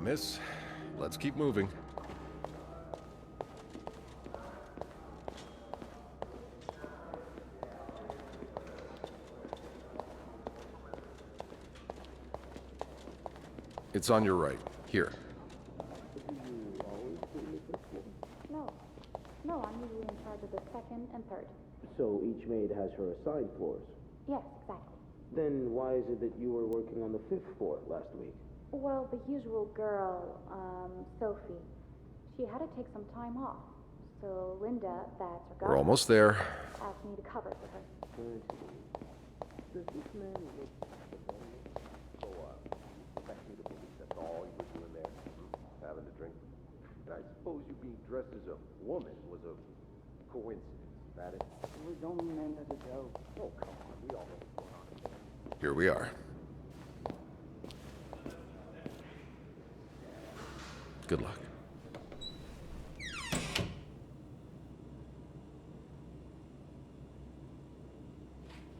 miss. Let's keep moving. It's on your right. Here. No. No, I'm usually in charge of the second and third. So each maid has her assigned floors? Yes, exactly. Then why is it that you were working on the 5th floor last week? Well, the usual girl, Sophie, she had to take some time off. So Linda, that's her We're almost there. asked me to cover for her. Does this man look... So, expect me to believe that's all you were doing there? Having a drink? I suppose you being dressed as a woman was a coincidence, that it? It was only meant as a joke. Oh, come on. We all know what's going on here. Here we are. Good luck.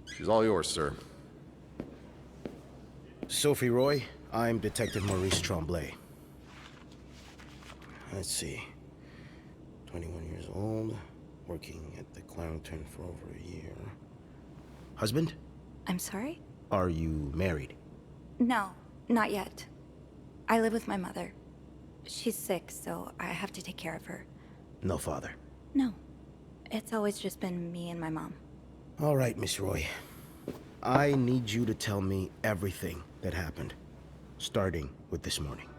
She's all yours, sir. Sophie Roy, I'm Detective Maurice Tremblay. Let's see. 21 years old, working at the Clarendon for over a year. Husband? I'm sorry? Are you married? No, not yet. I live with my mother. She's sick, so I have to take care of her. No father. No. It's always just been me and my mom. All right, Miss Roy. I need you to tell me everything that happened, starting with this morning.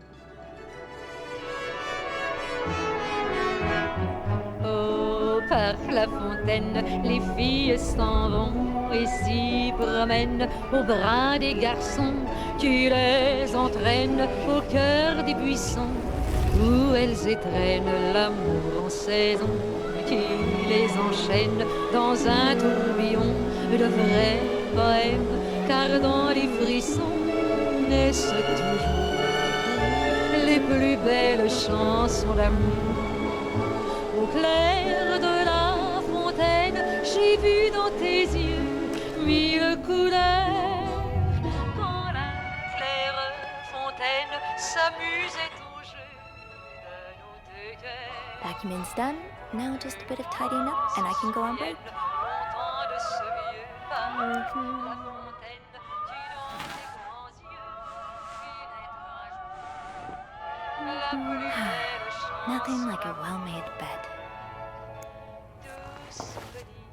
Oh, par la fontaine, les filles s'en vont et s'y promènent au bras des garçons. Tu les entraînes au cœur des buissons où elles étrennent l'amour en saison. Tu les enchaînes dans un tourbillon de vrais poèmes, car dans les frissons naissent toujours les plus belles chansons d'amour. Au clair de la fontaine, j'ai vu dans tes yeux mille couleurs. Quand la claire fontaine s'amusait au jeu de nos deux cœurs. Vacuuming's done. Now just a bit of tidying up, and I can go on break. Longtemps de ce vieux parc, la fontaine, tu dans tes grands yeux, vis naître un jour la plus belle chanson. Nothing like a well-made bed. Doux souvenir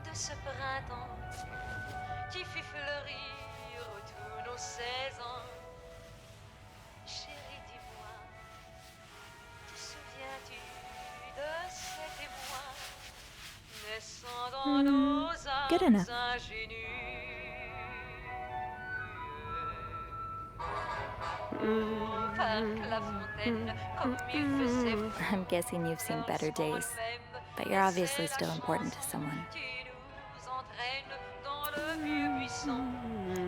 de ce printemps qui fit fleurir tous nos 16 ans. Chérie, dis-moi, te souviens-tu de cet émoi naissant dans nos Good âmes enough. ingénues? Par la fontaine, comme il faisait I'm guessing you've seen better days, but you're obviously still important to someone. Tu nous entraînes dans le vieux buisson,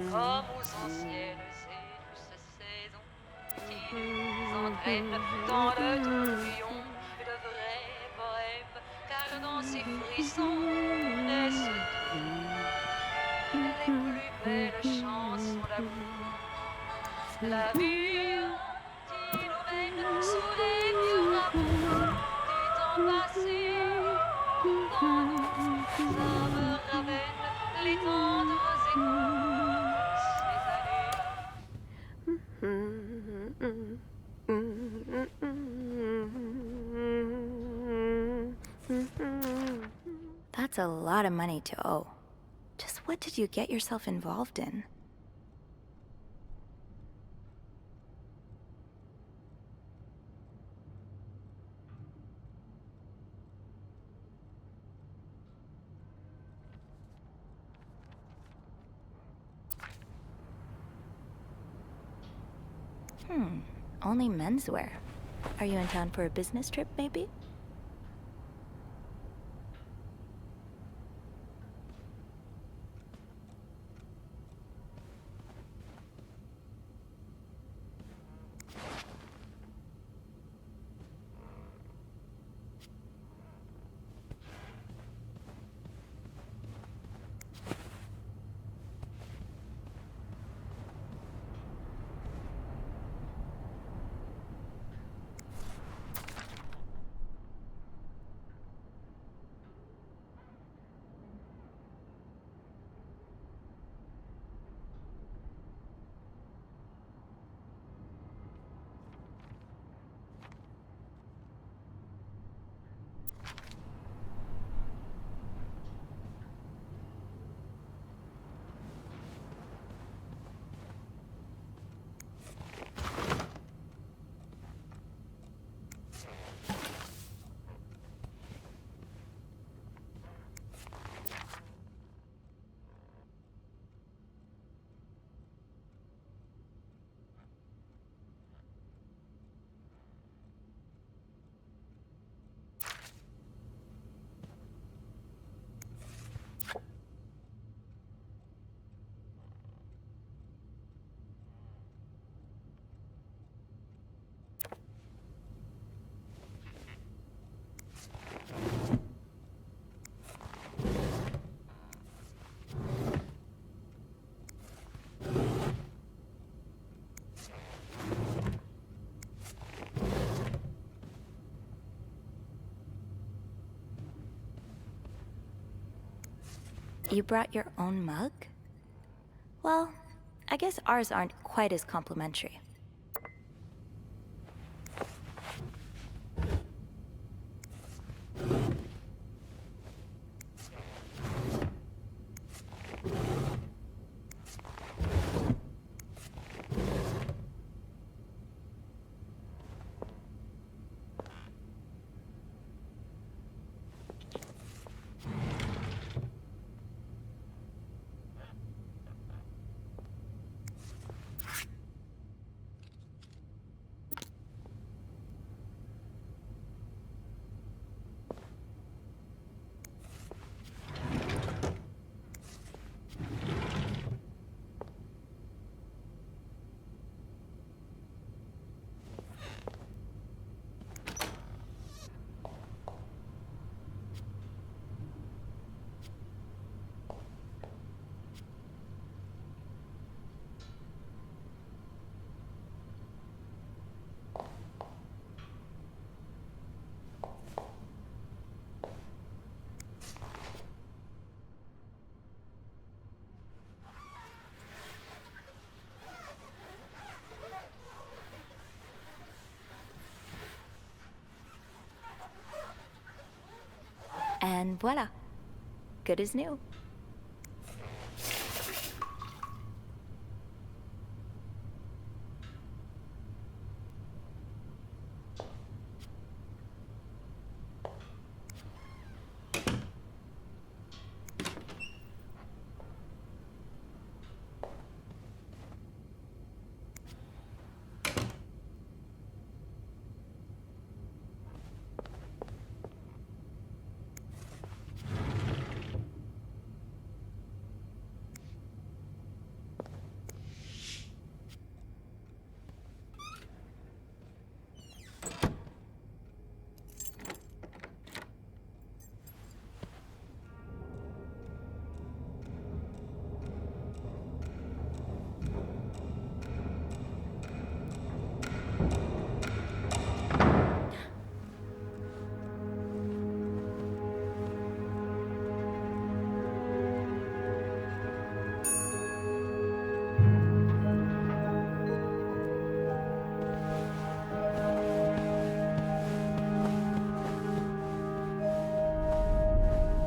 comme aux anciennes et douces saisons. Tu nous entraînes dans le tourbillon de vrais poèmes, car dans ces frissons naissent les plus belles chansons d'amour. La mûre qui nous mène sous les vieux rameaux du temps passé. Dans nos âmes ramène les tendres échos ces années. That's a lot of money to owe. Just what did you get yourself involved in? Only menswear. Are you in town for a business trip, maybe? You brought your own mug? Well, I guess ours aren't quite as complimentary. And voila. Good as new.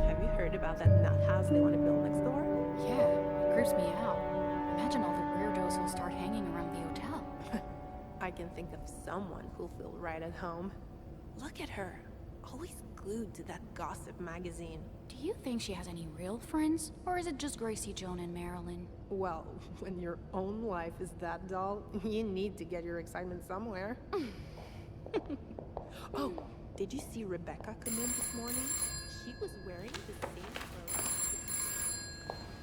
Have you heard about that nut house they want to build next door? Yeah, it creeps me out. Imagine all the weirdos who'll start hanging around the hotel. I can think of someone who'll feel right at home. Look at her, always glued to that gossip magazine. Do you think she has any real friends? Or is it just Gracie, Joan, and Marilyn? Well, when your own life is that dull, you need to get your excitement somewhere. Oh, did you see Rebecca come in this morning? She was wearing the same clothes.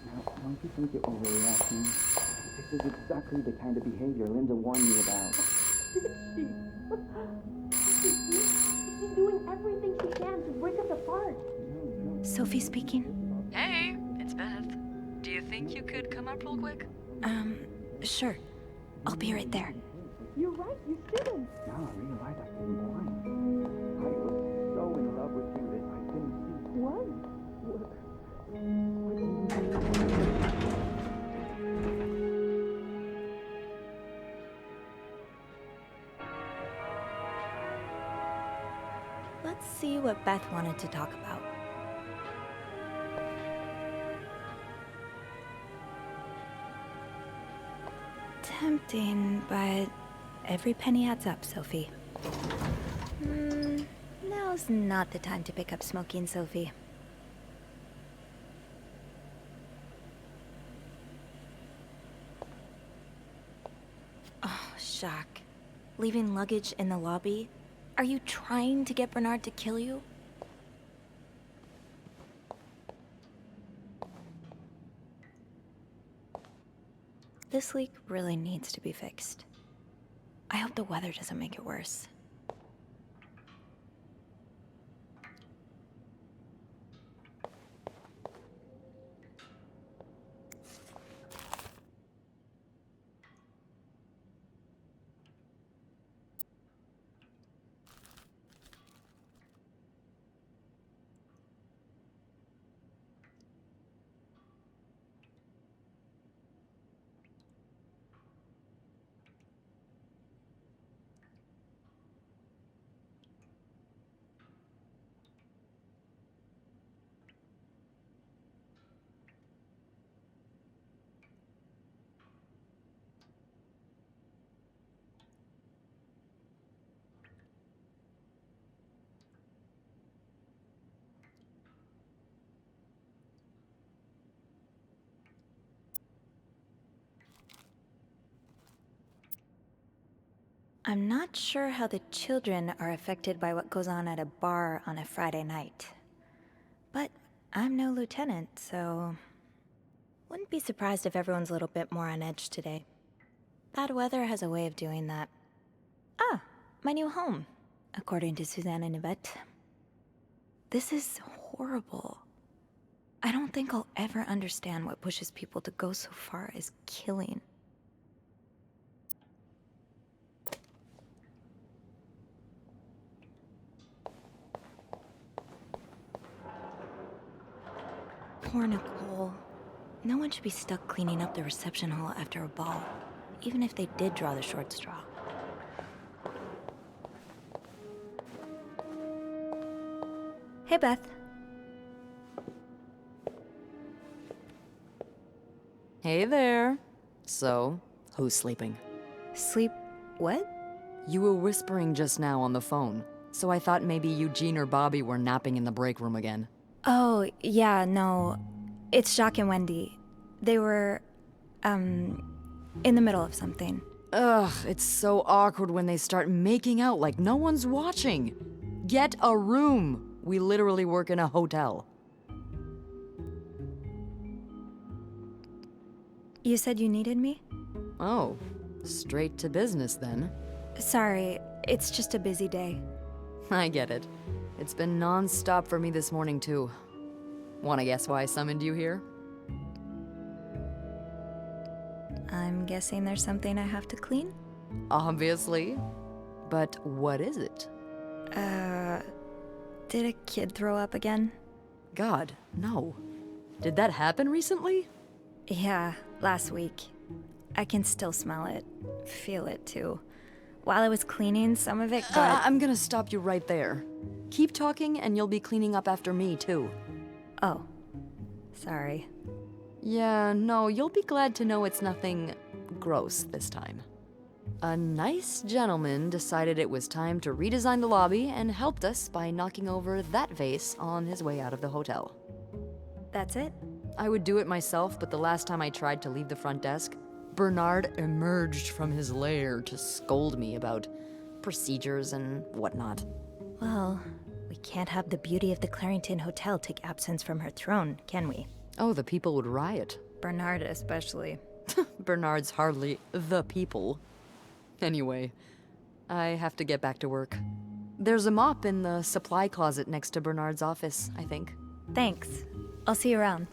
Now, don't you think you're overreacting? This is exactly the kind of behavior Linda warned me about. She's doing everything she can to break us apart. Sophie speaking. Hey, it's Beth. Do you think you could come up real quick? Sure. I'll be right there. You're right, you shouldn't. Now I realize I've been blind. I was so in love with you that I didn't see. What? Let's see what Beth wanted to talk about. Tempting, but every penny adds up, Sophie. Now's not the time to pick up smoking, Sophie. Oh, Jacques. Leaving luggage in the lobby? Are you trying to get Bernard to kill you? This leak really needs to be fixed. I hope the weather doesn't make it worse. I'm not sure how the children are affected by what goes on at a bar on a Friday night. But I'm no lieutenant, so... Wouldn't be surprised if everyone's a little bit more on edge today. Bad weather has a way of doing that. Ah, my new home, according to Suzanne and Yvette. This is horrible. I don't think I'll ever understand what pushes people to go so far as killing. Poor Nicole. No one should be stuck cleaning up the reception hall after a ball, even if they did draw the short straw. Hey, Beth. Hey there. So, who's sleeping? Sleep... what? You were whispering just now on the phone, so I thought maybe Eugene or Bobby were napping in the break room again. Oh, yeah, no. It's Jacques and Wendy. They were, in the middle of something. Ugh, it's so awkward when they start making out like no one's watching. Get a room. We literally work in a hotel. You said you needed me? Oh, straight to business then. Sorry, it's just a busy day. I get it. It's been non-stop for me this morning too. Wanna guess why I summoned you here? I'm guessing there's something I have to clean? Obviously. But what is it? Did a kid throw up again? God, no. Did that happen recently? Yeah, last week. I can still smell it. Feel it too. While I was cleaning, some of it got... I'm gonna stop you right there. Keep talking and you'll be cleaning up after me too. Oh. Sorry. Yeah, no, you'll be glad to know it's nothing gross this time. A nice gentleman decided it was time to redesign the lobby and helped us by knocking over that vase on his way out of the hotel. That's it? I would do it myself, but the last time I tried to leave the front desk, Bernard emerged from his lair to scold me about procedures and whatnot. Well, we can't have the beauty of the Clarington Hotel take absence from her throne, can we? Oh, the people would riot. Bernard especially. Bernard's hardly the people. Anyway, I have to get back to work. There's a mop in the supply closet next to Bernard's office, I think. Thanks. I'll see you around.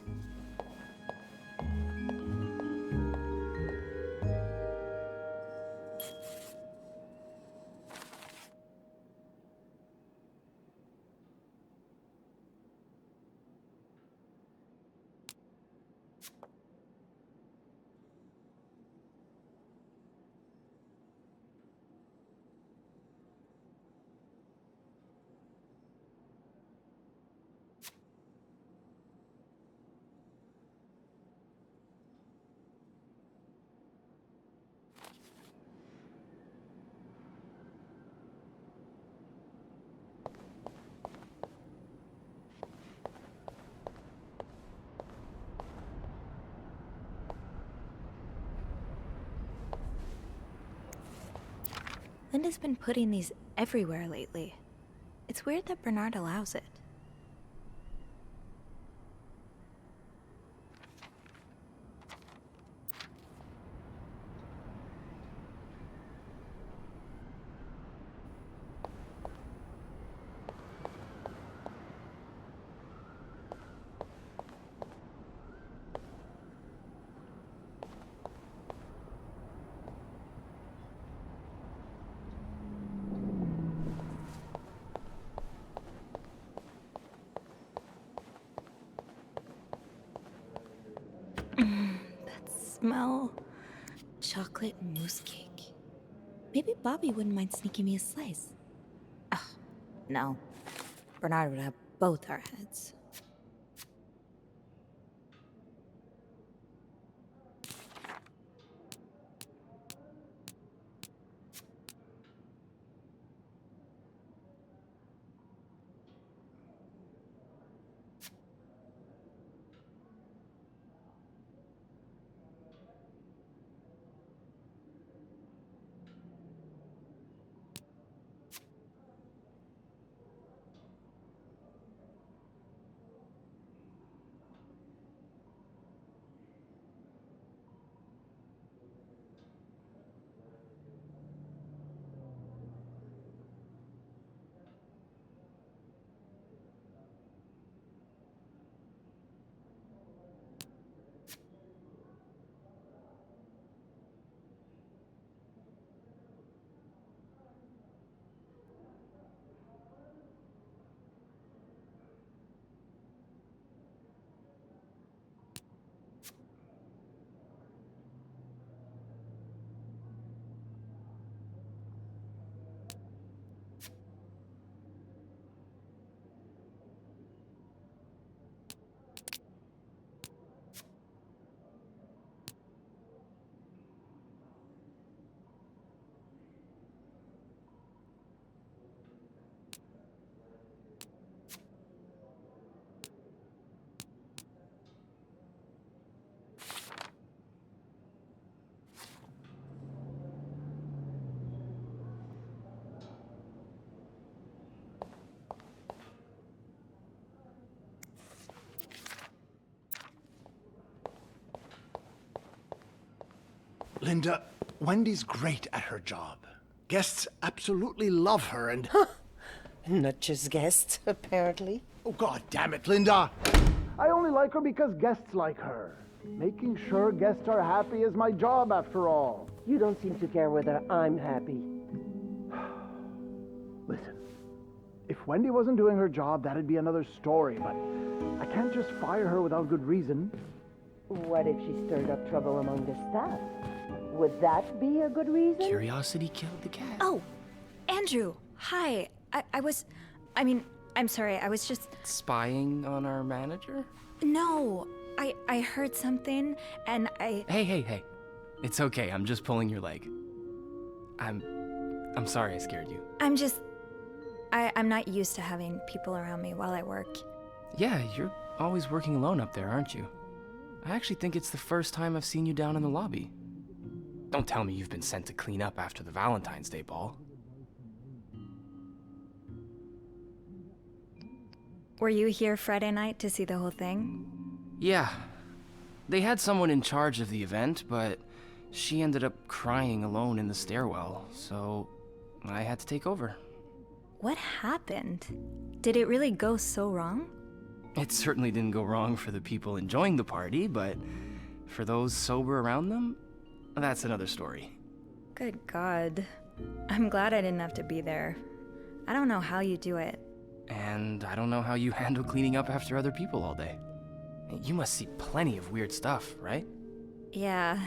Linda's been putting these everywhere lately. It's weird that Bernard allows it. Smell chocolate mousse cake. Maybe Bobby wouldn't mind sneaking me a slice. Ugh, no. Bernard would have both our heads. Linda, Wendy's great at her job. Guests absolutely love her and... Not just guests, apparently. Oh, God damn it, Linda! I only like her because guests like her. Making sure guests are happy is my job, after all. You don't seem to care whether I'm happy. Listen, if Wendy wasn't doing her job, that'd be another story, but I can't just fire her without good reason. What if she stirred up trouble among the staff? Would that be a good reason? Curiosity killed the cat. Oh, Andrew, hi. I'm sorry, I was just... Spying on our manager? No, I heard something, and I... Hey. It's okay, I'm just pulling your leg. I'm sorry I scared you. I'm not used to having people around me while I work. Yeah, you're always working alone up there, aren't you? I actually think it's the first time I've seen you down in the lobby. Don't tell me you've been sent to clean up after the Valentine's Day ball. Were you here Friday night to see the whole thing? Yeah. They had someone in charge of the event, but she ended up crying alone in the stairwell, so I had to take over. What happened? Did it really go so wrong? It certainly didn't go wrong for the people enjoying the party, but for those sober around them, that's another story. Good God. I'm glad I didn't have to be there. I don't know how you do it. And I don't know how you handle cleaning up after other people all day. You must see plenty of weird stuff, right? Yeah.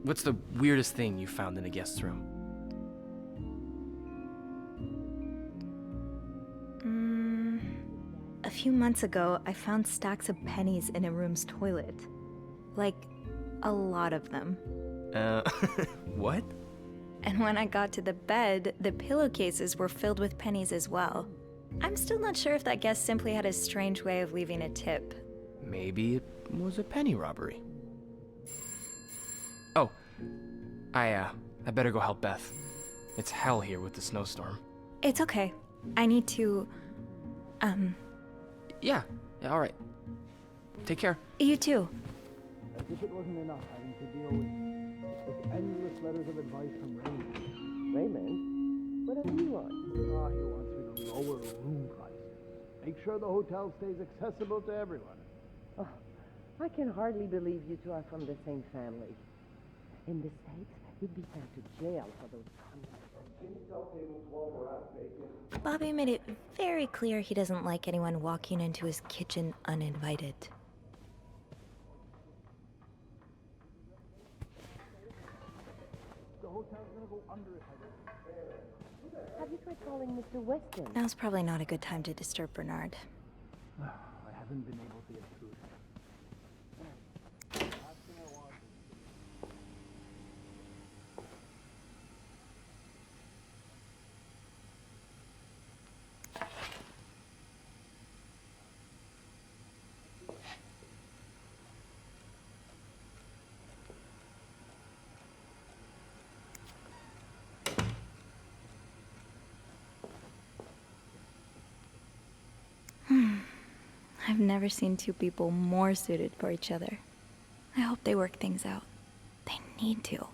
What's the weirdest thing you found in a guest's room? A few months ago, I found stacks of pennies in a room's toilet. Like, a lot of them. What? And when I got to the bed, the pillowcases were filled with pennies as well. I'm still not sure if that guest simply had a strange way of leaving a tip. Maybe it was a penny robbery. Oh, I better go help Beth. It's hell here with the snowstorm. It's okay. I need to, Yeah, all right. Take care. You too. As if it wasn't enough having to deal with endless letters of advice from Raymond. Raymond? What does he want? He wants me to lower room prices. Make sure the hotel stays accessible to everyone. Oh, I can hardly believe you two are from the same family. In the States, you'd be sent to jail for those comments. Bobby made it very clear he doesn't like anyone walking into his kitchen uninvited. The hotel's gonna go under if I don't. Have you tried calling Mr. Weston? Now's probably not a good time to disturb Bernard. I haven't been able to get through. I've never seen two people more suited for each other. I hope they work things out. They need to.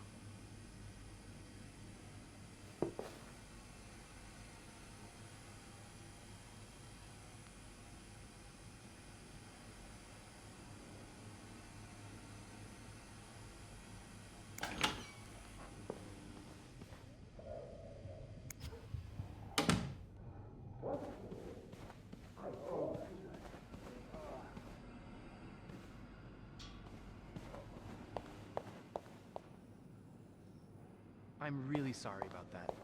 I'm really sorry about that.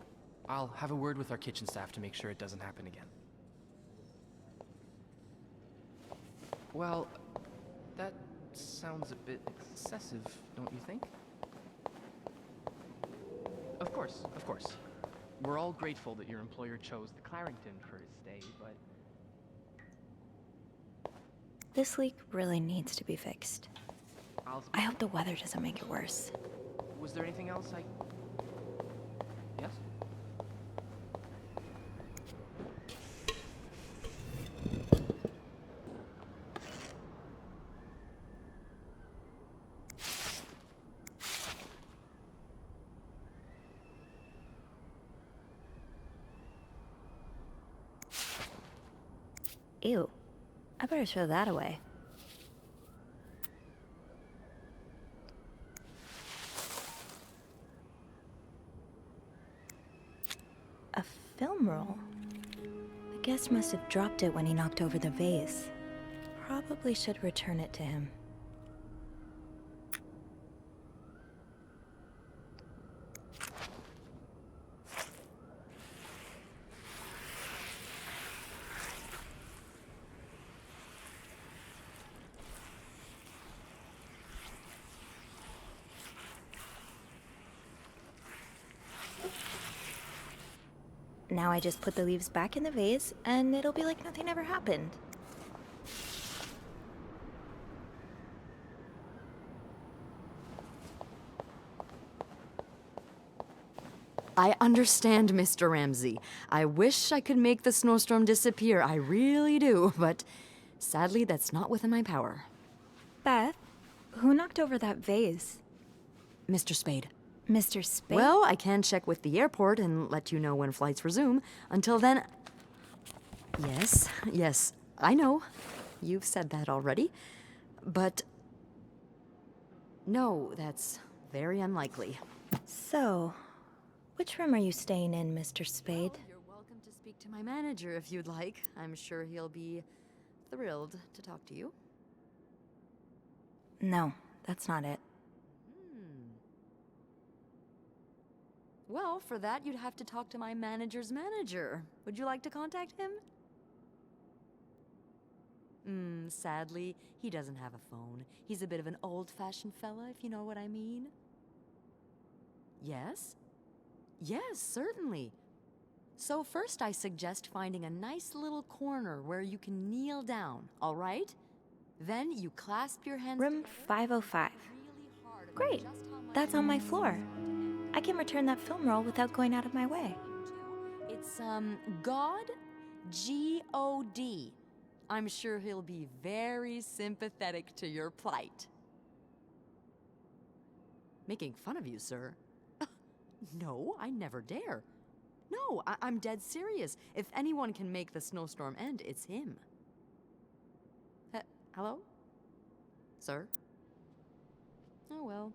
I'll have a word with our kitchen staff to make sure it doesn't happen again. Well, that sounds a bit excessive, don't you think? Of course. We're all grateful that your employer chose the Clarington for his stay, but... This leak really needs to be fixed. I hope the weather doesn't make it worse. Was there anything else I... Yes? Ew. I better throw that away. A film roll. The guest must have dropped it when he knocked over the vase. Probably should return it to him. Now I just put the leaves back in the vase, and it'll be like nothing ever happened. I understand, Mr. Ramsey. I wish I could make the snowstorm disappear. I really do, but sadly, that's not within my power. Beth, who knocked over that vase? Mr. Spade. Mr. Spade? Well, I can check with the airport and let you know when flights resume. Until then... Yes, I know. You've said that already. But... no, that's very unlikely. So, which room are you staying in, Mr. Spade? Well, you're welcome to speak to my manager if you'd like. I'm sure he'll be thrilled to talk to you. No, that's not it. Well, for that, you'd have to talk to my manager's manager. Would you like to contact him? Sadly, he doesn't have a phone. He's a bit of an old-fashioned fella, if you know what I mean. Yes? Yes, certainly. So first I suggest finding a nice little corner where you can kneel down, all right? Then you clasp your hands... Room 505. Great. That's on my floor. I can return that film roll without going out of my way. It's, God, G-O-D. I'm sure he'll be very sympathetic to your plight. Making fun of you, sir. No, I never dare. No, I'm dead serious. If anyone can make the snowstorm end, it's him. Hello? Sir? Oh, well.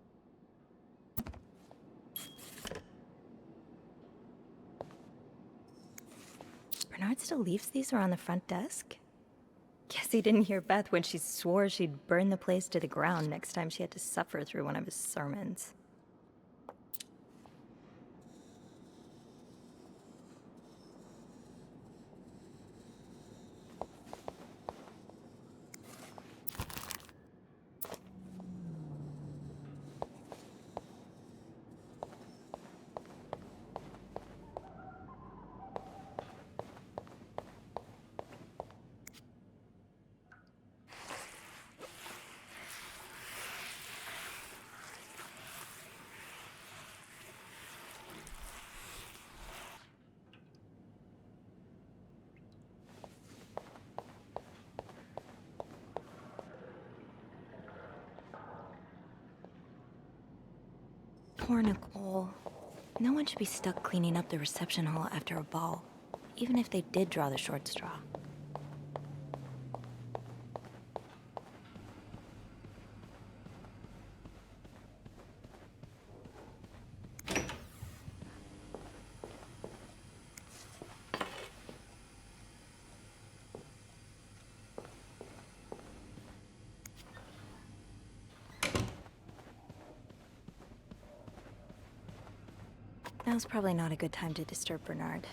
Bernard still leaves these around the front desk? Guess he didn't hear Beth when she swore she'd burn the place to the ground next time she had to suffer through one of his sermons. Poor Nicole. No one should be stuck cleaning up the reception hall after a ball, even if they did draw the short straw. Now's probably not a good time to disturb Bernard.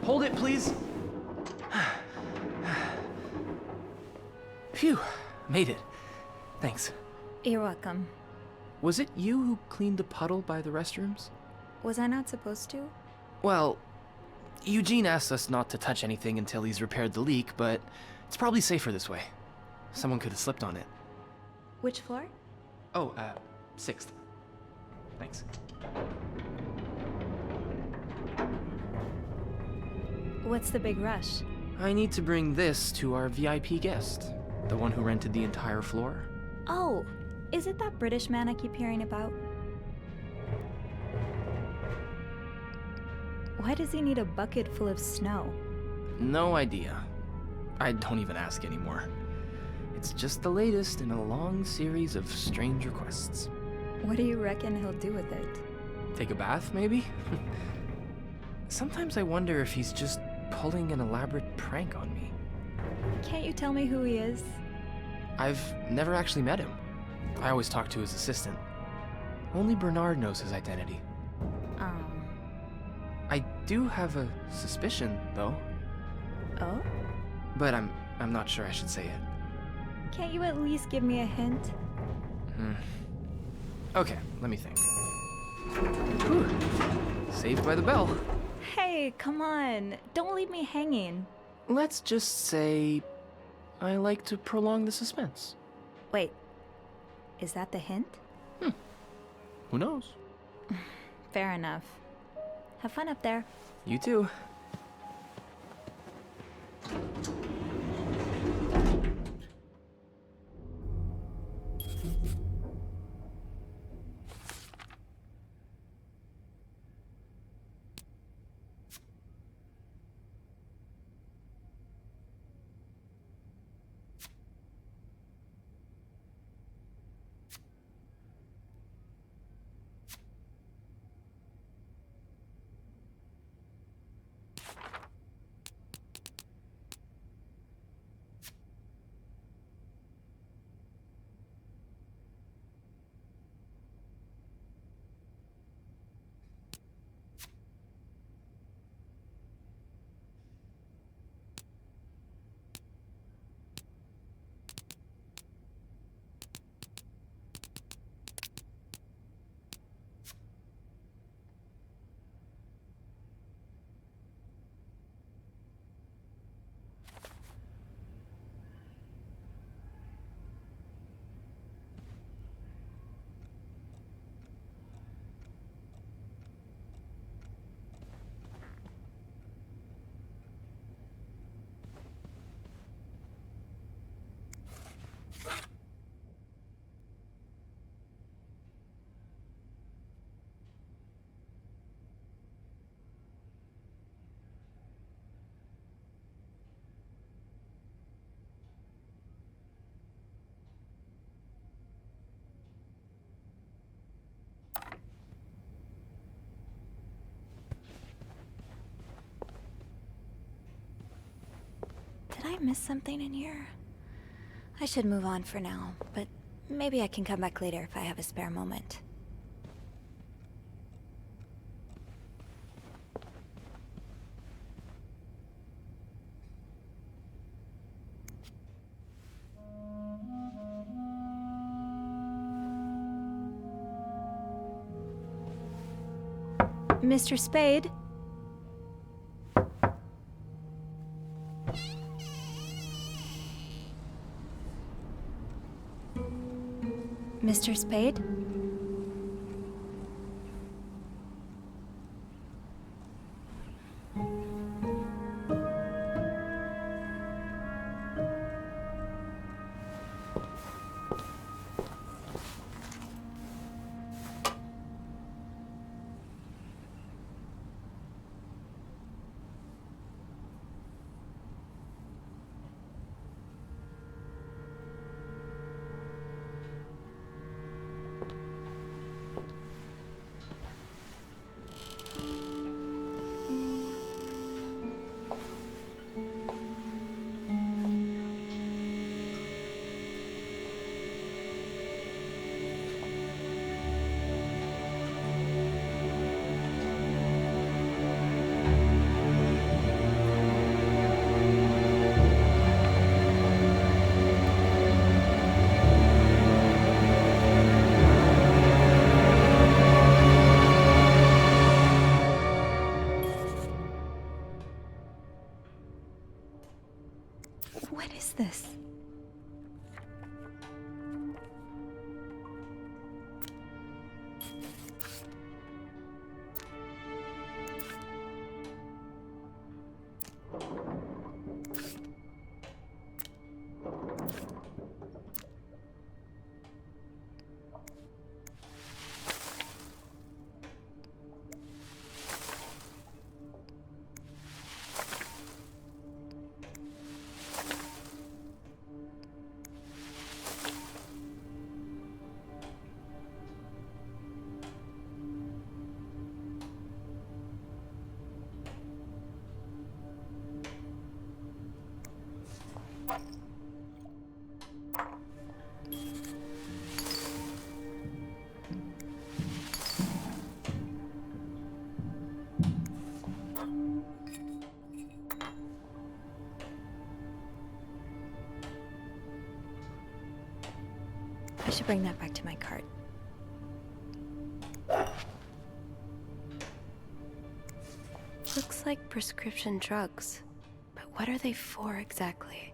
Hold it, please. Phew, made it. Thanks. You're welcome. Was it you who cleaned the puddle by the restrooms? Was I not supposed to? Well, Eugene asked us not to touch anything until he's repaired the leak, but it's probably safer this way. Someone could have slipped on it. Which floor? Oh, 6th. Thanks. What's the big rush? I need to bring this to our VIP guest, the one who rented the entire floor. Oh, is it that British man I keep hearing about? Why does he need a bucket full of snow? No idea. I don't even ask anymore. It's just the latest in a long series of strange requests. What do you reckon he'll do with it? Take a bath, maybe? Sometimes I wonder if he's just pulling an elaborate prank on me. Can't you tell me who he is? I've never actually met him. I always talk to his assistant. Only Bernard knows his identity. I do have a suspicion, though. Oh? But I'm not sure I should say it. Can't you at least give me a hint? Okay, let me think. Whew. Saved by the bell. Hey, come on. Don't leave me hanging. Let's just say I like to prolong the suspense. Wait, is that the hint? Who knows? Fair enough. Have fun up there. You too. Did I miss something in here? I should move on for now, but maybe I can come back later if I have a spare moment. Mr. Spade? Mr. Spade? I should bring that back to my cart. Looks like prescription drugs. But what are they for exactly?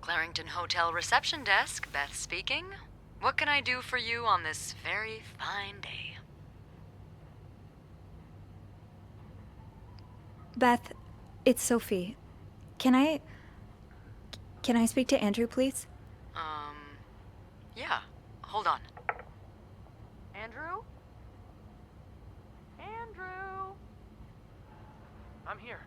Clarington Hotel reception desk, Beth speaking. What can I do for you on this very fine day? Beth, it's Sophie. Can I speak to Andrew, please? Yeah. Hold on. Andrew? Andrew? I'm here.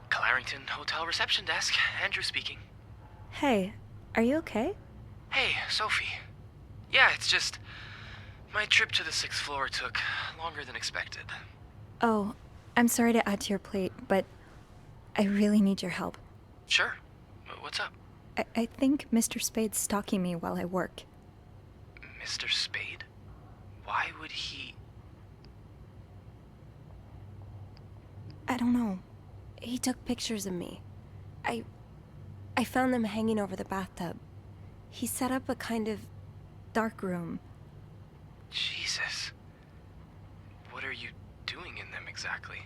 Clarington Hotel reception desk. Andrew speaking. Hey, are you okay? Hey, Sophie. Yeah, it's just... my trip to the 6th floor took longer than expected. Oh, I'm sorry to add to your plate, but I really need your help. Sure. What's up? I think Mr. Spade's stalking me while I work. Mr. Spade? Why would he... I don't know. He took pictures of me. I found them hanging over the bathtub. He set up a kind of dark room. Jesus. What are you doing in them exactly?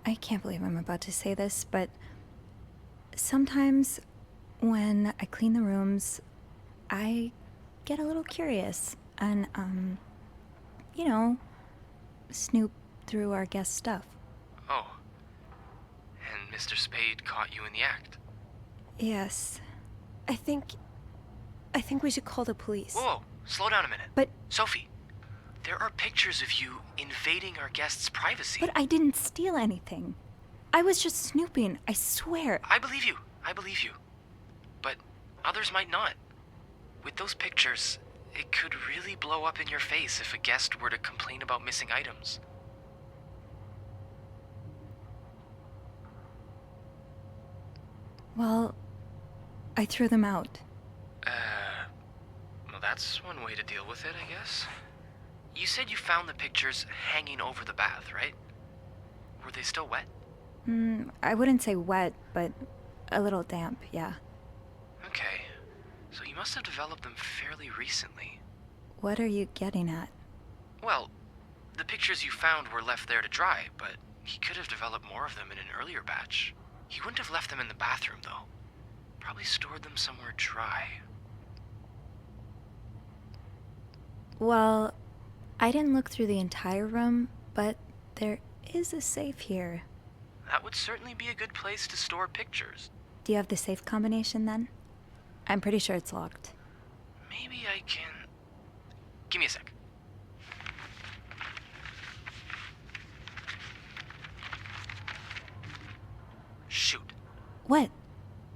I can't believe I'm about to say this, but sometimes when I clean the rooms, I get a little curious and, snoop through our guest stuff. Oh. And Mr. Spade caught you in the act? Yes. I think we should call the police. Whoa, slow down a minute. But... Sophie, there are pictures of you invading our guests' privacy. But I didn't steal anything. I was just snooping, I swear. I believe you. But others might not. With those pictures, it could really blow up in your face if a guest were to complain about missing items. Well, I threw them out. Well, that's one way to deal with it, I guess. You said you found the pictures hanging over the bath, right? Were they still wet? I wouldn't say wet, but a little damp, yeah. Okay. So you must have developed them fairly recently. What are you getting at? Well, the pictures you found were left there to dry, but he could have developed more of them in an earlier batch. He wouldn't have left them in the bathroom, though. Probably stored them somewhere dry. Well, I didn't look through the entire room, but there is a safe here. That would certainly be a good place to store pictures. Do you have the safe combination then? I'm pretty sure it's locked. Maybe I can... Give me a sec. Shoot. What?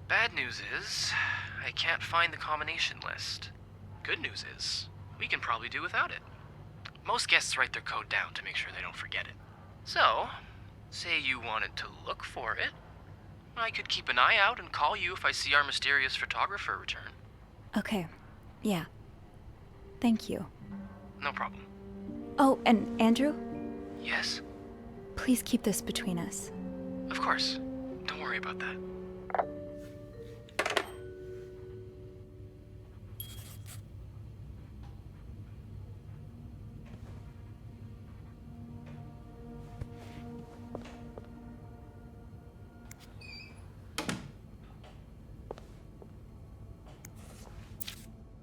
Bad news is, I can't find the combination list. Good news is, we can probably do without it. Most guests write their code down to make sure they don't forget it. So, say you wanted to look for it, I could keep an eye out and call you if I see our mysterious photographer return. Okay. Yeah. Thank you. No problem. Oh, and Andrew? Yes? Please keep this between us. Of course. Don't worry about that.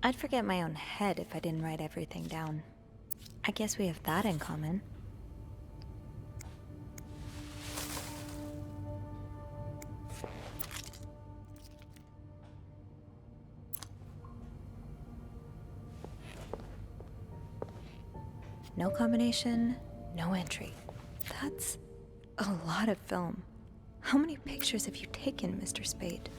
I'd forget my own head if I didn't write everything down. I guess we have that in common. No combination, no entry. That's a lot of film. How many pictures have you taken, Mr. Spade?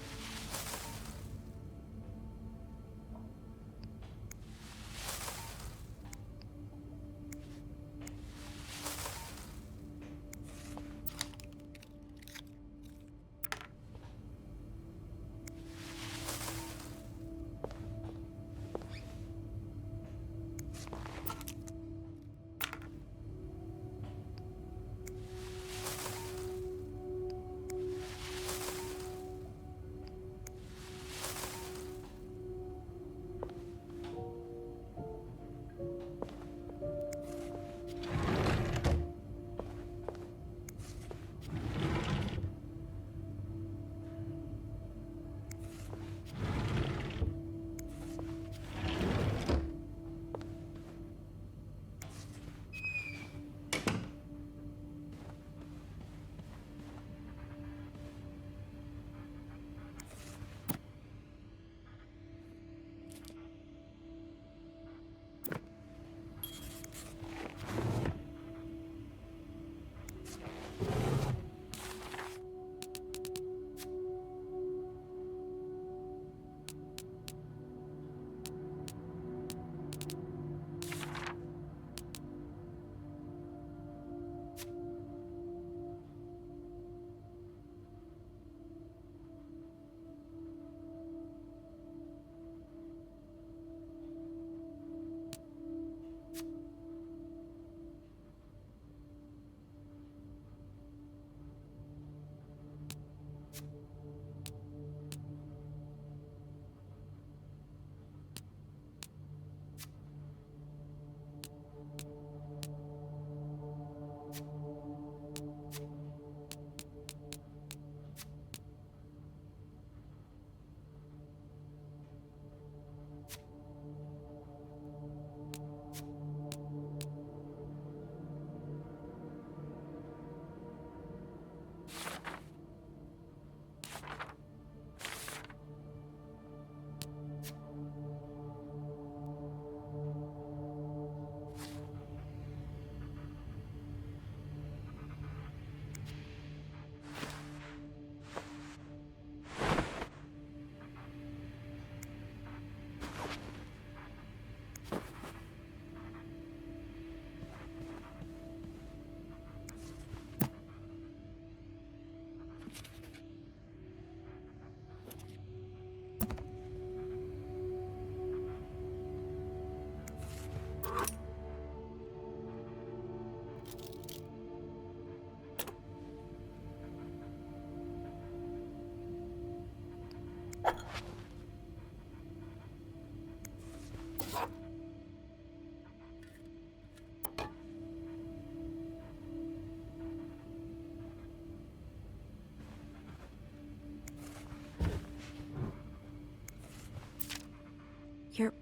You're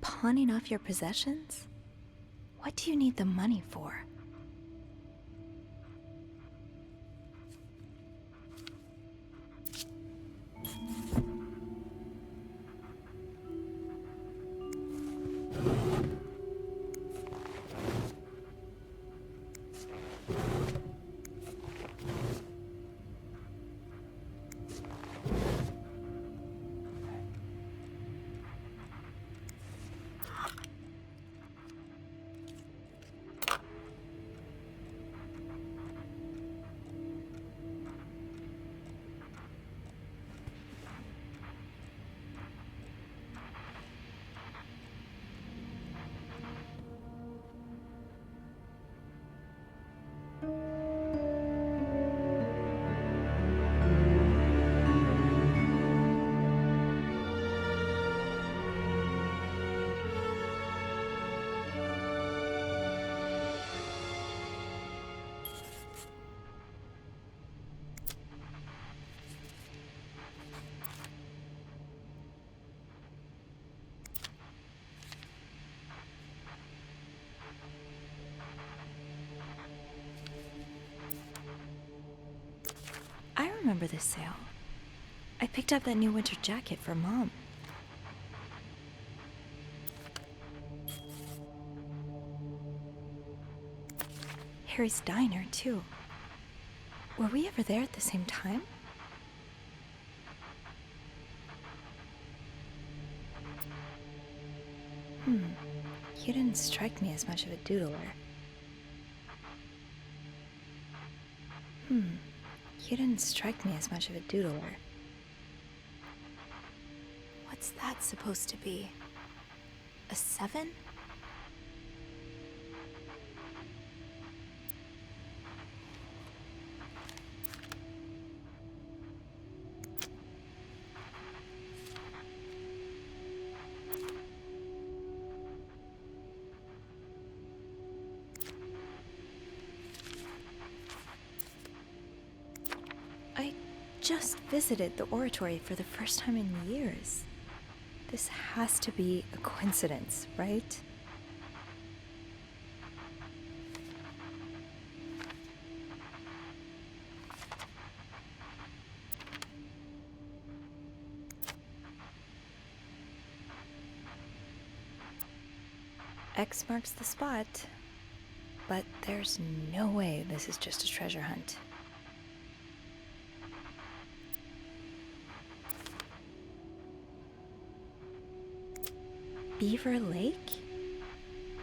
pawning off your possessions? What do you need the money for? I remember this sale. I picked up that new winter jacket for Mom. Harry's Diner, too. Were we ever there at the same time? You didn't strike me as much of a doodler. You didn't strike me as much of a doodler. What's that supposed to be? A 7? I just visited the oratory for the first time in years. This has to be a coincidence, right? X marks the spot, but there's no way this is just a treasure hunt. Beaver Lake?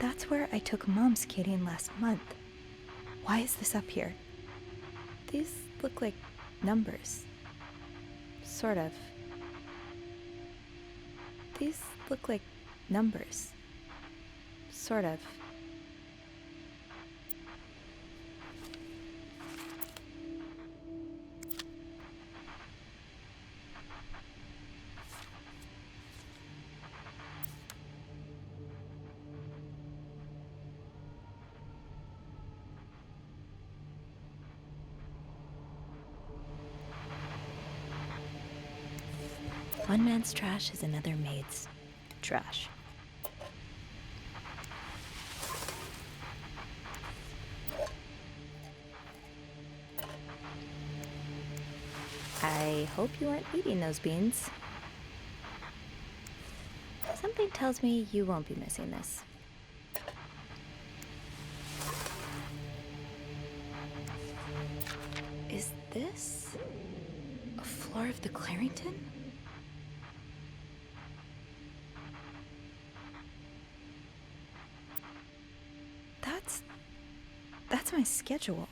That's where I took Mom skating last month. Why is this up here? These look like numbers. Sort of. These look like numbers. Sort of. One man's trash is another maid's trash. I hope you aren't eating those beans. Something tells me you won't be missing this. Is this a floor of the Clarington? That's my schedule.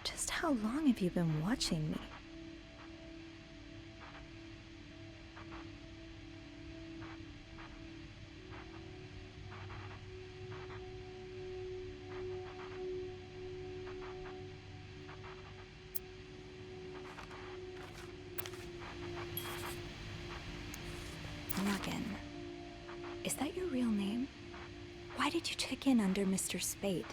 Just how long have you been watching me? Why did you check in under Mr. Spade?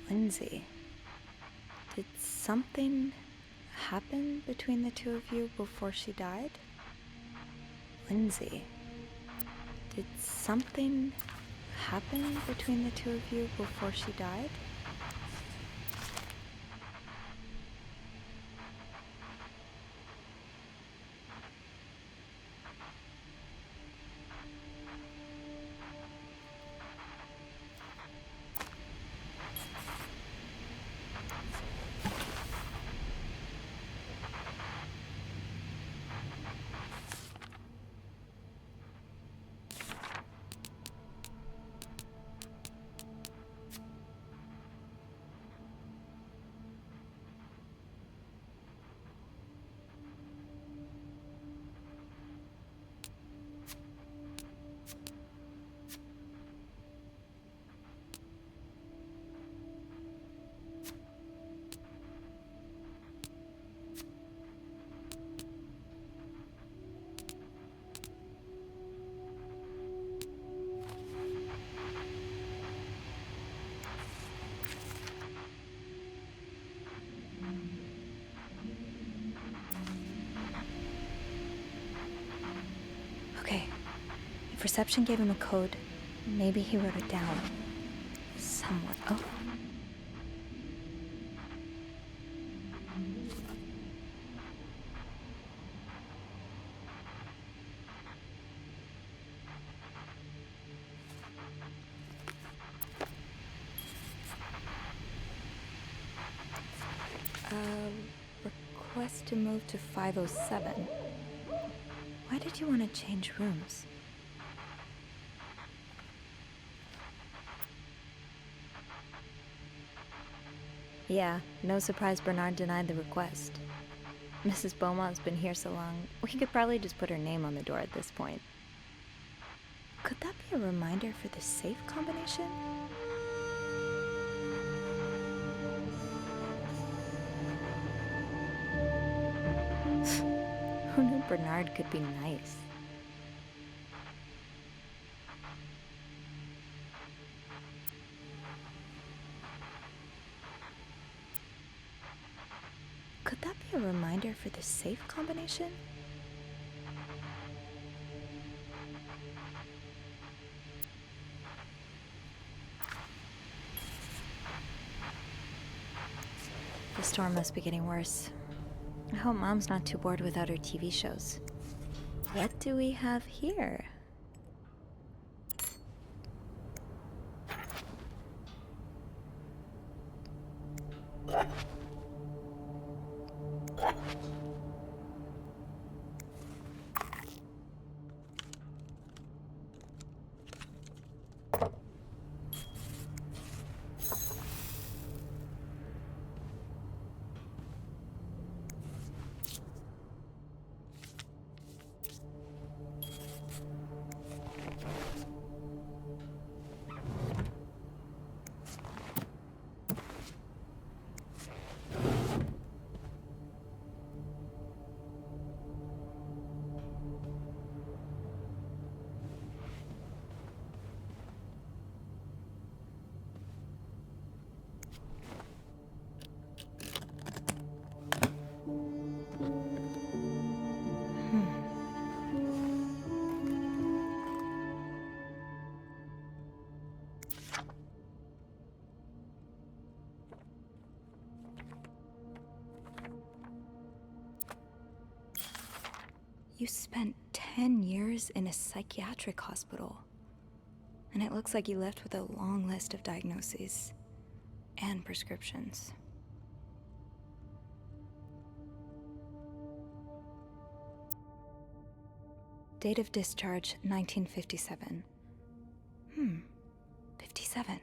Lindsay, did something happen between the two of you before she died? Lindsay, did something happen between the two of you before she died? Okay, if reception gave him a code, maybe he wrote it down. Somewhere. Oh. Request to move to 507. Why did you want to change rooms? Yeah, no surprise Bernard denied the request. Mrs. Beaumont's been here so long, we could probably just put her name on the door at this point. Could that be a reminder for the safe combination? Who knew Bernard could be nice? Could that be a reminder for the safe combination? The storm must be getting worse. I hope Mom's not too bored without her TV shows. What do we have here? You spent 10 years in a psychiatric hospital. And it looks like you left with a long list of diagnoses and prescriptions. Date of discharge, 1957. 57.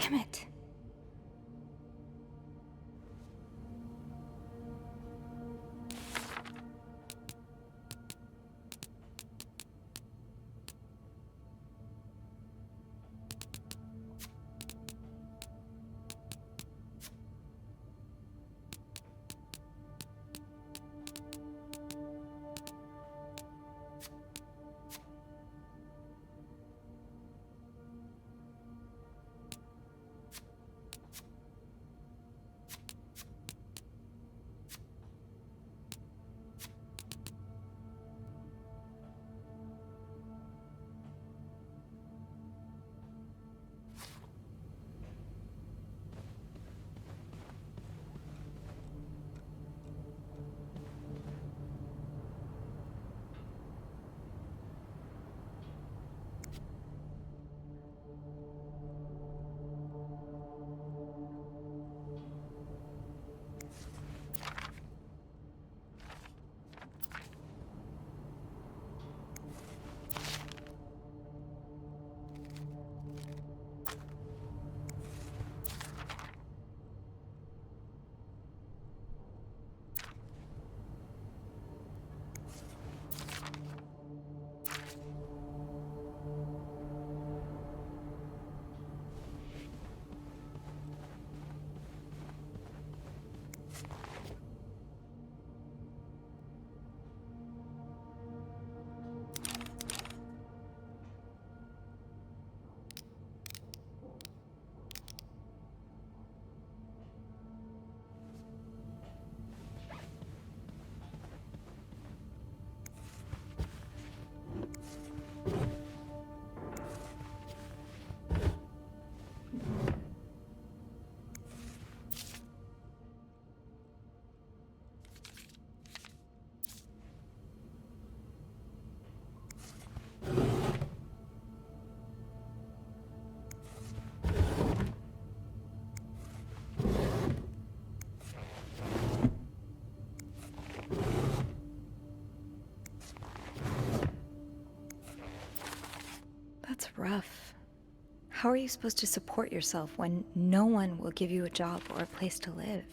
Damn it. That's rough. How are you supposed to support yourself when no one will give you a job or a place to live?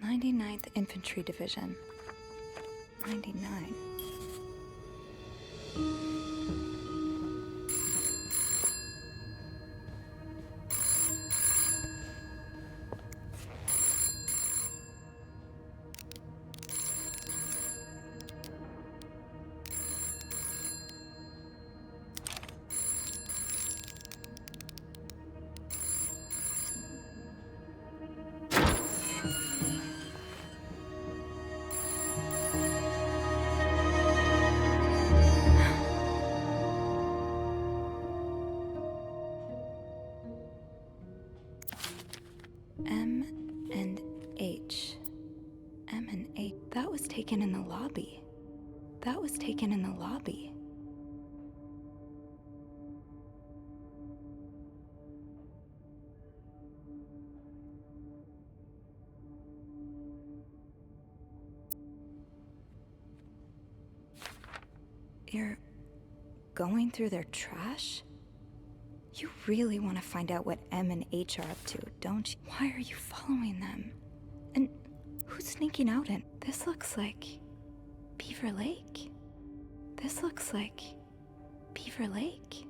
"99th Infantry Division. 99. M and H. M and H. That was taken in the lobby. That was taken in the lobby. You're going through their trash? You really want to find out what M and H are up to, don't you? Why are you following them? And who's sneaking out in? This looks like Beaver Lake. This looks like Beaver Lake.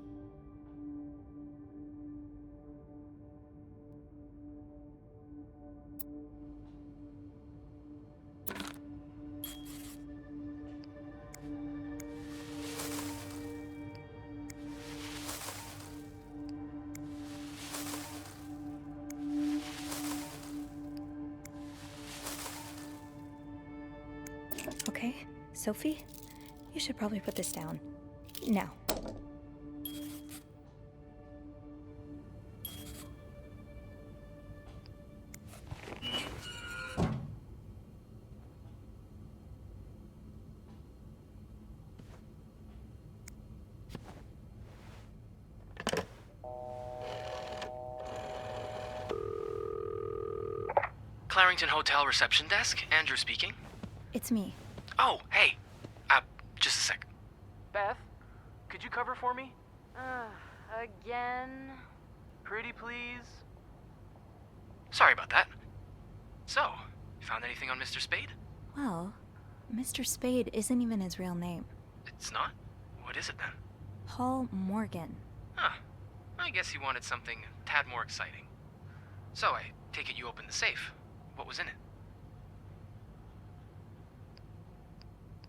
Okay, Sophie, you should probably put this down. Now. Clarington Hotel reception desk. Andrew speaking. It's me. Oh, hey. Just a sec. Beth, could you cover for me? Again? Pretty please? Sorry about that. So, you found anything on Mr. Spade? Well, Mr. Spade isn't even his real name. It's not? What is it then? Paul Morgan. Huh. I guess he wanted something a tad more exciting. So, I take it you opened the safe. What was in it?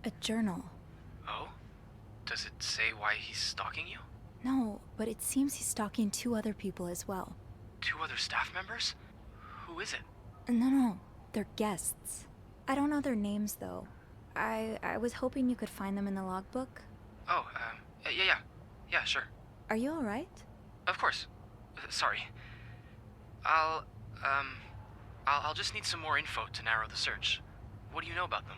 A journal. Oh? Does it say why he's stalking you? No, but it seems he's stalking 2 other people as well. 2 other staff members? Who is it? No, they're guests. I don't know their names, though. I was hoping you could find them in the logbook. Oh, yeah, sure. Are you alright? Of course. Sorry. I'll just need some more info to narrow the search. What do you know about them?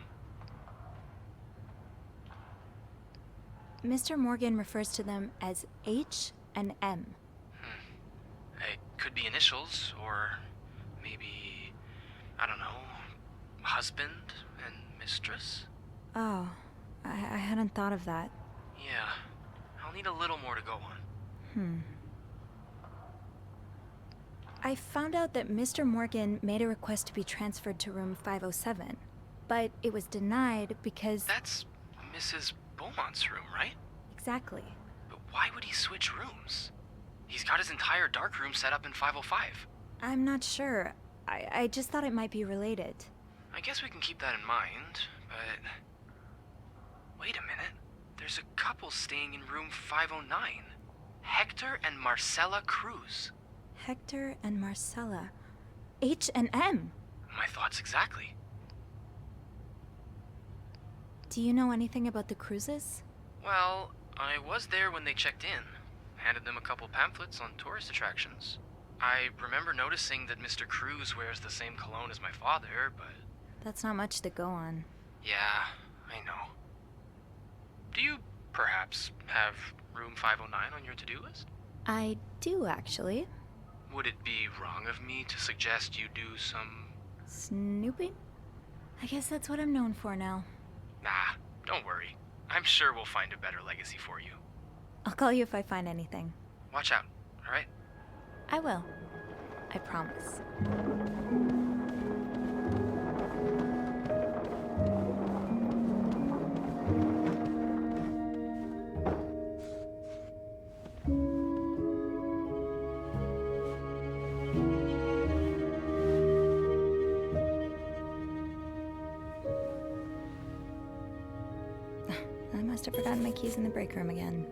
Mr. Morgan refers to them as H and M. It could be initials, or maybe, I don't know, husband and mistress? Oh, I hadn't thought of that. Yeah, I'll need a little more to go on. I found out that Mr. Morgan made a request to be transferred to room 507, but it was denied because... That's Mrs. Beaumont's room, right? Exactly. But why would he switch rooms? He's got his entire dark room set up in 505. I'm not sure. I just thought it might be related. I guess we can keep that in mind, but... Wait a minute. There's a couple staying in room 509. Hector and Marcella Cruz. Hector and Marcella. H and M. My thoughts exactly. Do you know anything about the Cruzes? Well, I was there when they checked in. Handed them a couple pamphlets on tourist attractions. I remember noticing that Mr. Cruz wears the same cologne as my father, but... That's not much to go on. Yeah, I know. Do you, perhaps, have room 509 on your to-do list? I do, actually. Would it be wrong of me to suggest you do some... Snooping? I guess that's what I'm known for now. Nah, don't worry. I'm sure we'll find a better legacy for you. I'll call you if I find anything. Watch out, alright? I will. I promise. I must have forgotten my keys in the break room again.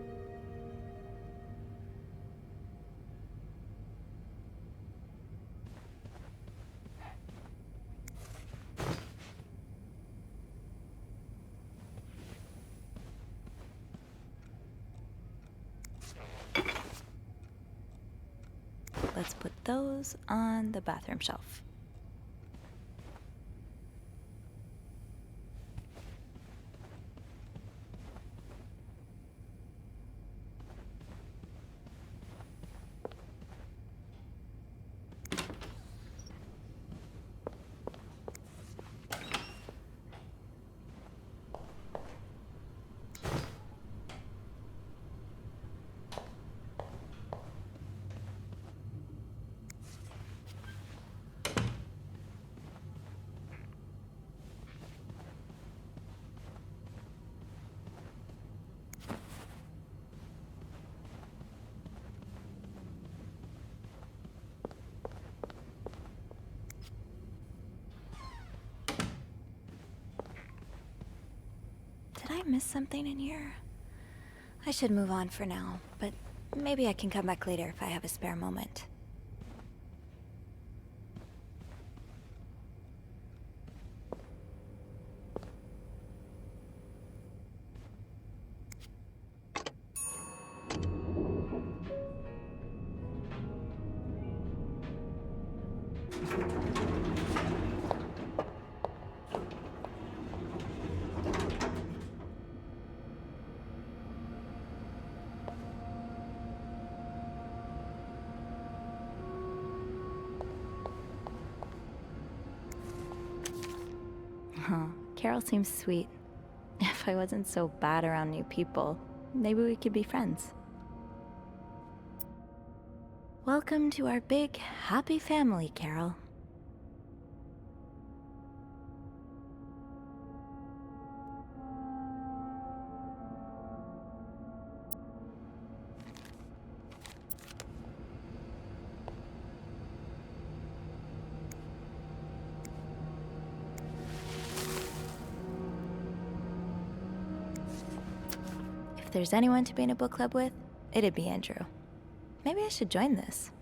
Let's put those on the bathroom shelf. Did I miss something in here? I should move on for now, but maybe I can come back later if I have a spare moment. Huh, Carol seems sweet. If I wasn't so bad around new people, maybe we could be friends. Welcome to our big, happy family, Carol. If there's anyone to be in a book club with, it'd be Andrew. Maybe I should join this.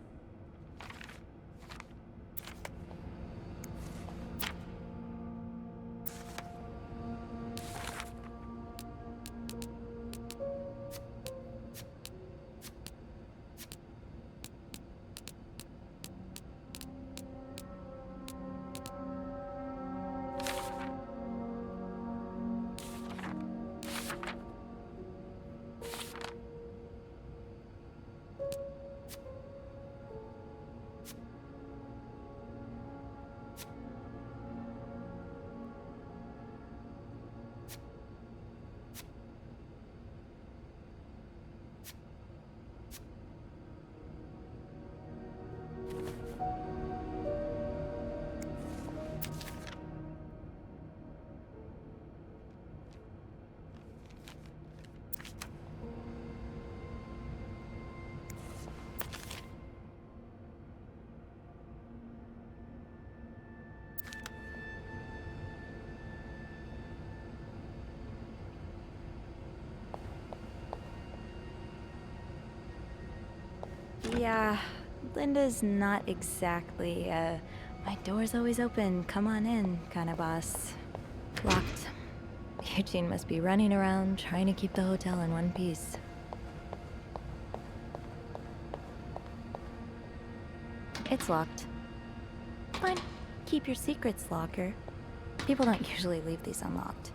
Yeah, Linda's not exactly, my door's always open, come on in kind of boss. Locked. Eugene must be running around trying to keep the hotel in one piece. It's locked. Fine. Keep your secrets, locker. People don't usually leave these unlocked.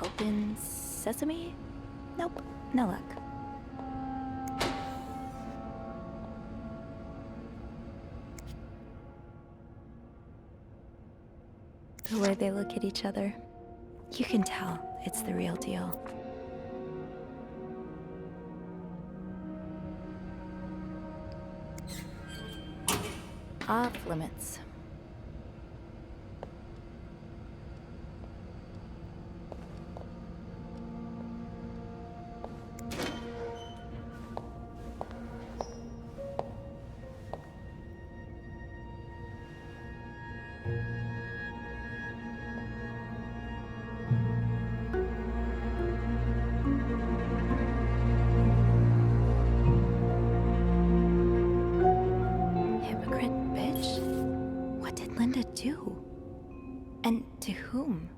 Open sesame? Nope, no luck. The way they look at each other, you can tell it's the real deal. Off limits. Hypocrite bitch? What did Linda do? And to whom?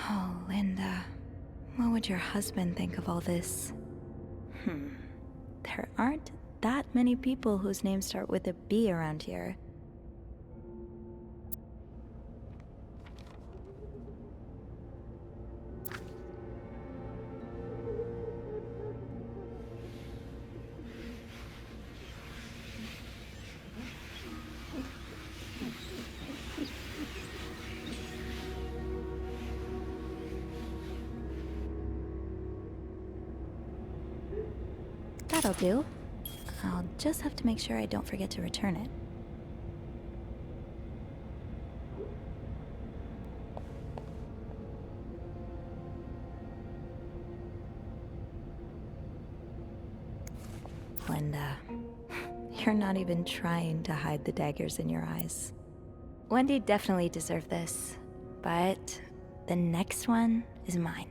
Oh, Linda. What would your husband think of all this? There aren't that many people whose names start with a B around here. That'll do. I'll just have to make sure I don't forget to return it. Linda, you're not even trying to hide the daggers in your eyes. Wendy definitely deserved this, but the next one is mine.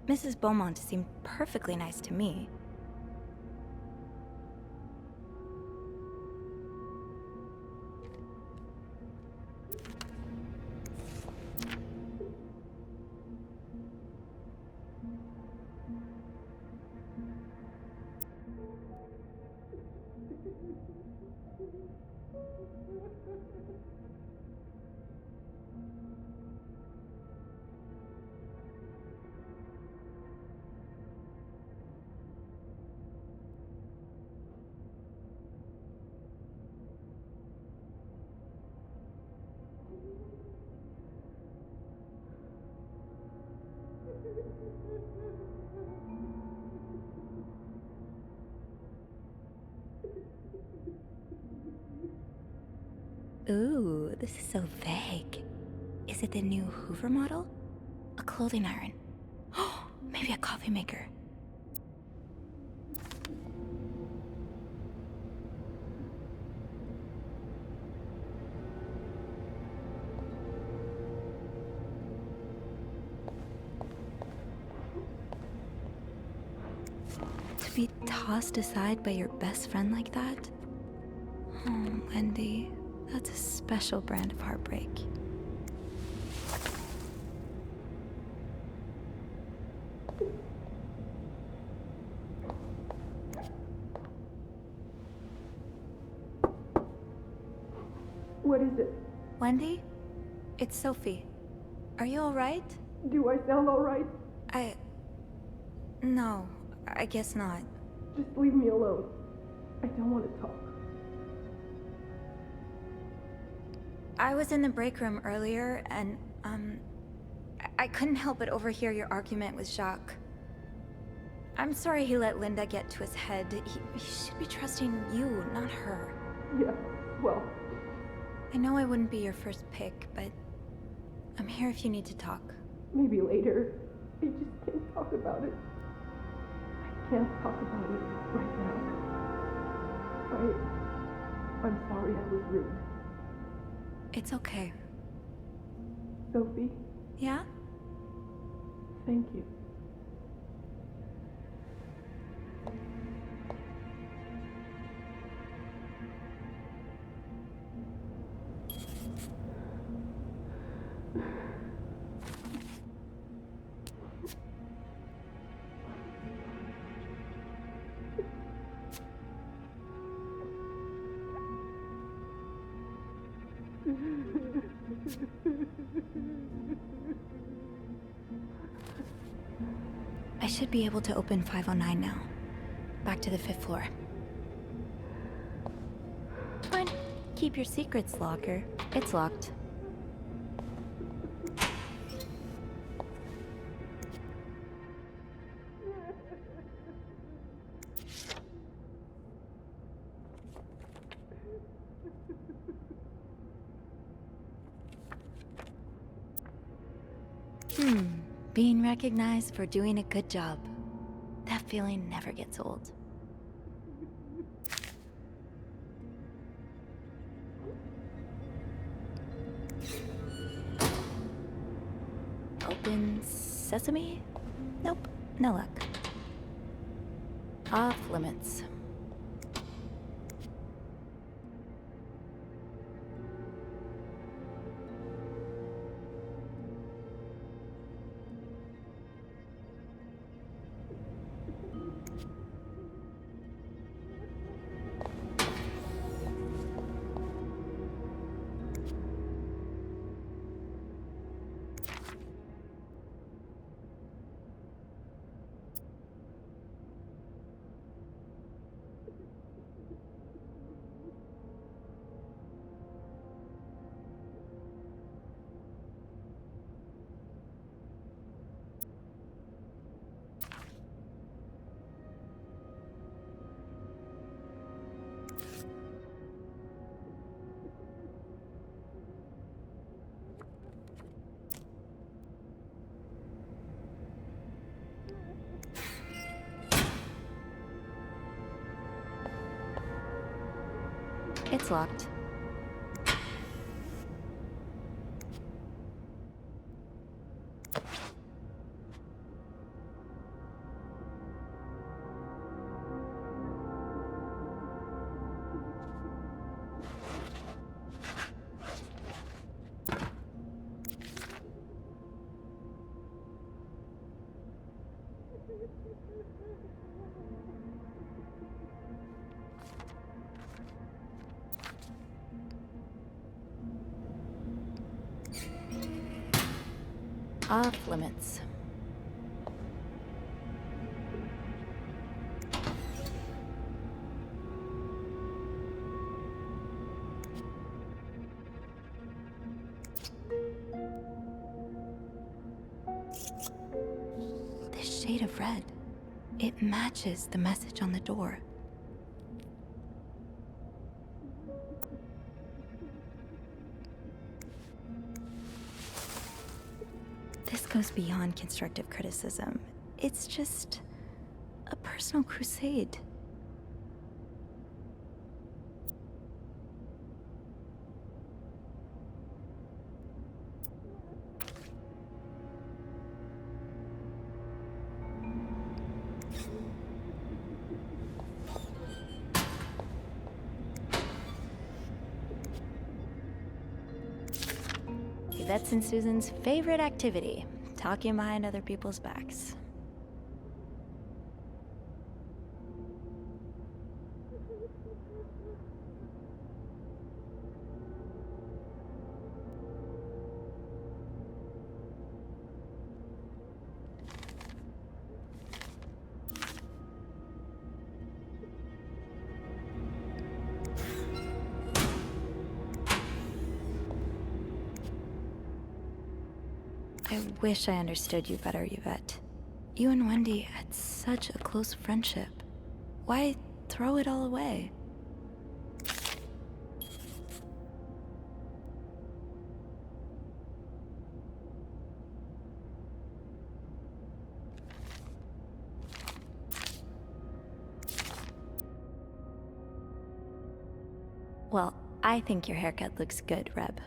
Mrs. Beaumont seemed perfectly nice to me. Ooh, this is so vague. Is it the new Hoover model? A clothing iron? Oh, maybe a coffee maker. To be tossed aside by your best friend like that? Oh, Wendy. That's a special brand of heartbreak. What is it? Wendy? It's Sophie. Are you alright? Do I sound alright? No, I guess not. Just leave me alone. I don't want to talk. I was in the break room earlier, and, I couldn't help but overhear your argument with Jacques. I'm sorry he let Linda get to his head. He should be trusting you, not her. Yeah, well... I know I wouldn't be your first pick, but I'm here if you need to talk. Maybe later. I just can't talk about it. I can't talk about it right now. I'm sorry I was rude. It's okay. Sophie? Yeah? Thank you. I should be able to open 509 now. Back to the 5th floor. Fine. Keep your secrets, locker. It's locked. Being recognized for doing a good job. That feeling never gets old. Open sesame? Nope, no luck. Off limits. It's locked. Off limits. This shade of red, it matches the message on the door. This goes beyond constructive criticism. It's just a personal crusade. Yvette's and Susan's favorite activity, talking behind other people's backs. I wish I understood you better, Yvette. You and Wendy had such a close friendship. Why throw it all away? Well, I think your haircut looks good, Reb.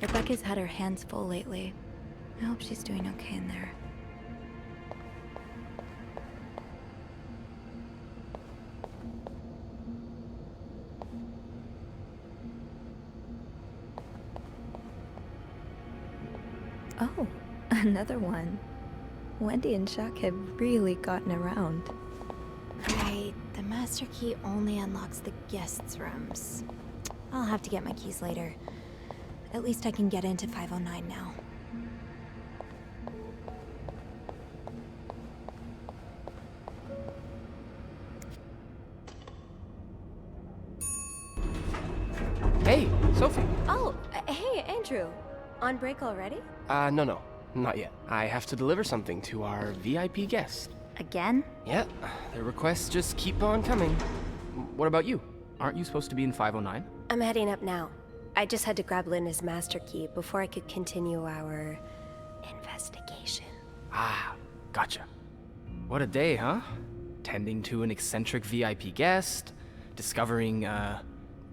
Rebecca's had her hands full lately. I hope she's doing okay in there. Oh, another one. Wendy and Jacques have really gotten around. Right, the master key only unlocks the guests' rooms. I'll have to get my keys later. At least I can get into 509 now. Hey, Sophie. Oh, hey, Andrew. On break already? No, not yet. I have to deliver something to our VIP guest. Again? Yeah, the requests just keep on coming. What about you? Aren't you supposed to be in 509? I'm heading up now. I just had to grab Linda's master key before I could continue our investigation. Ah, gotcha. What a day, huh? Tending to an eccentric VIP guest, discovering,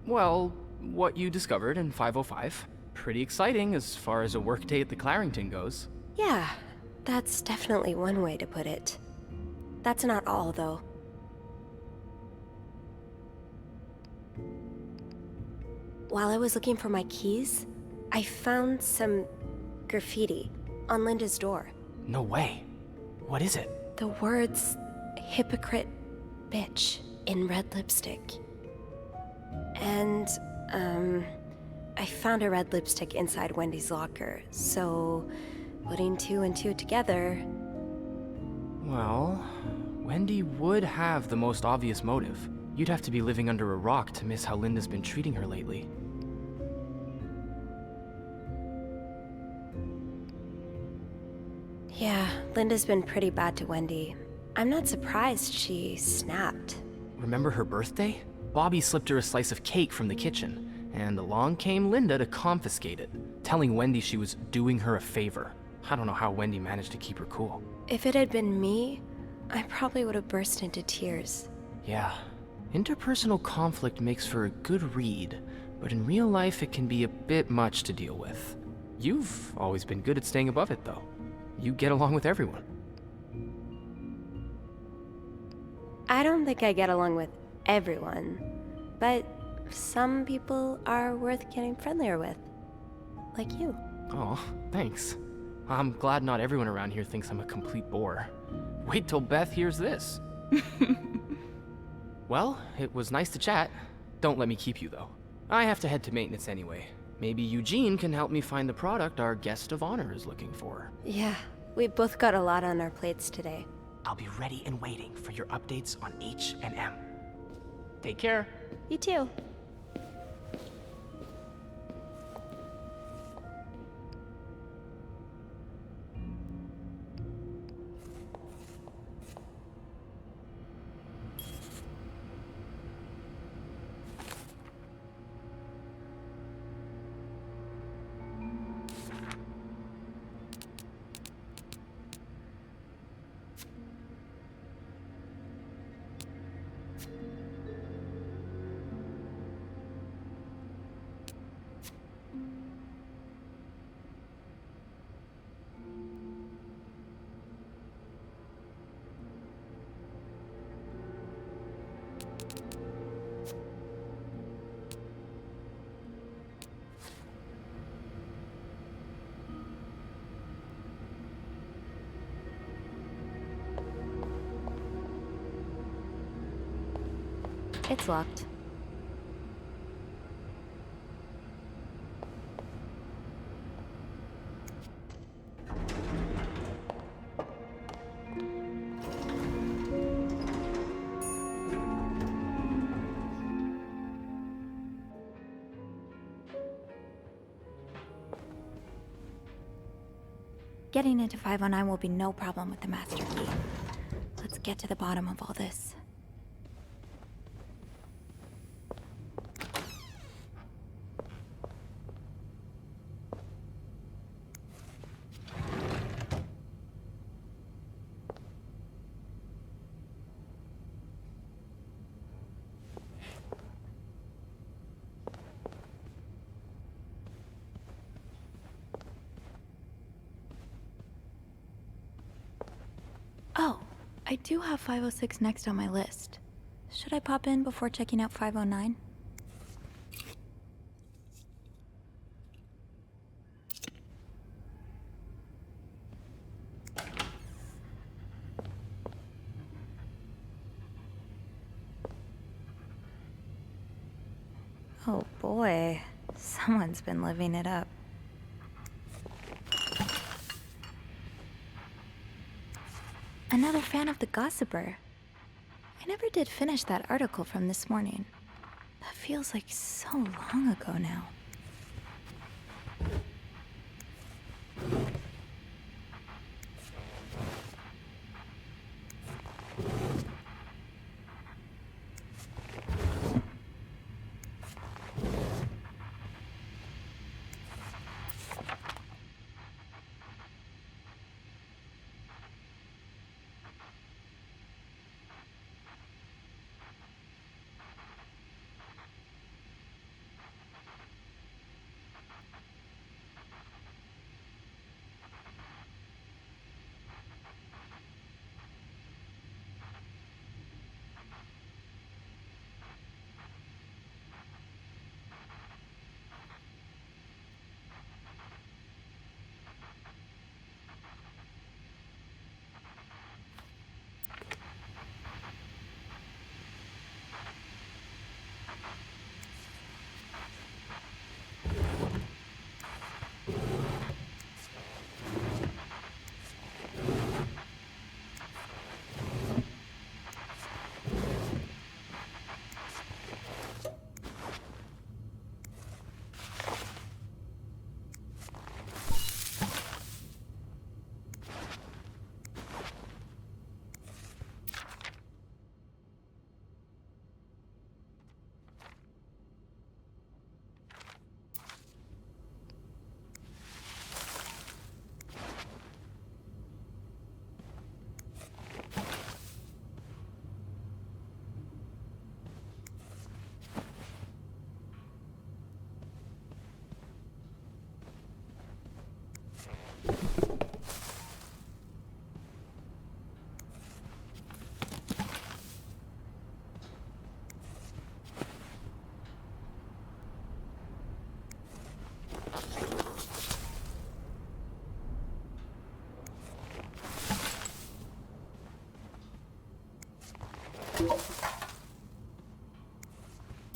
well, what you discovered in 505. Pretty exciting as far as a workday at the Clarington goes. Yeah, that's definitely one way to put it. That's not all, though. While I was looking for my keys, I found some graffiti on Linda's door. No way. What is it? The words, hypocrite bitch, in red lipstick. And, I found a red lipstick inside Wendy's locker, so putting two and two together... Well, Wendy would have the most obvious motive. You'd have to be living under a rock to miss how Linda's been treating her lately. Yeah, Linda's been pretty bad to Wendy. I'm not surprised she snapped. Remember her birthday? Bobby slipped her a slice of cake from the kitchen, and along came Linda to confiscate it, telling Wendy she was doing her a favor. I don't know how Wendy managed to keep her cool. If it had been me, I probably would have burst into tears. Yeah, interpersonal conflict makes for a good read, but in real life it can be a bit much to deal with. You've always been good at staying above it, though. You get along with everyone. I don't think I get along with everyone, but some people are worth getting friendlier with. Like you. Oh, thanks. I'm glad not everyone around here thinks I'm a complete bore. Wait till Beth hears this. Well, it was nice to chat. Don't let me keep you, though. I have to head to maintenance anyway. Maybe Eugene can help me find the product our guest of honor is looking for. Yeah, we both got a lot on our plates today. I'll be ready and waiting for your updates on H&M. Take care. You too. It's locked. Getting into 509 will be no problem with the master key. Let's get to the bottom of all this. Oh, I do have 506 next on my list. Should I pop in before checking out 509? Oh boy, someone's been living it up. Another fan of The Gossiper. I never did finish that article from this morning. That feels like so long ago now.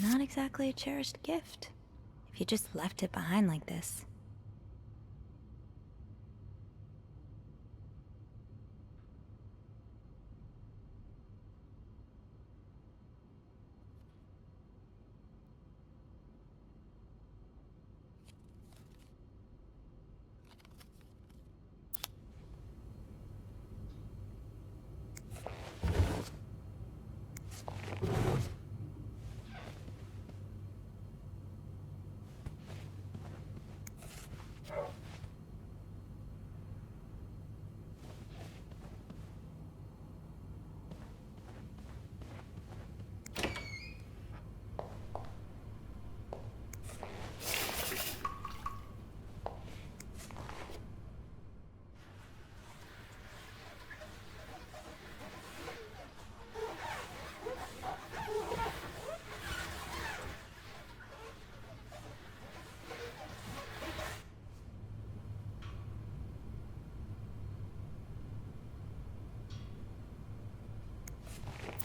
Not exactly a cherished gift, if you just left it behind like this.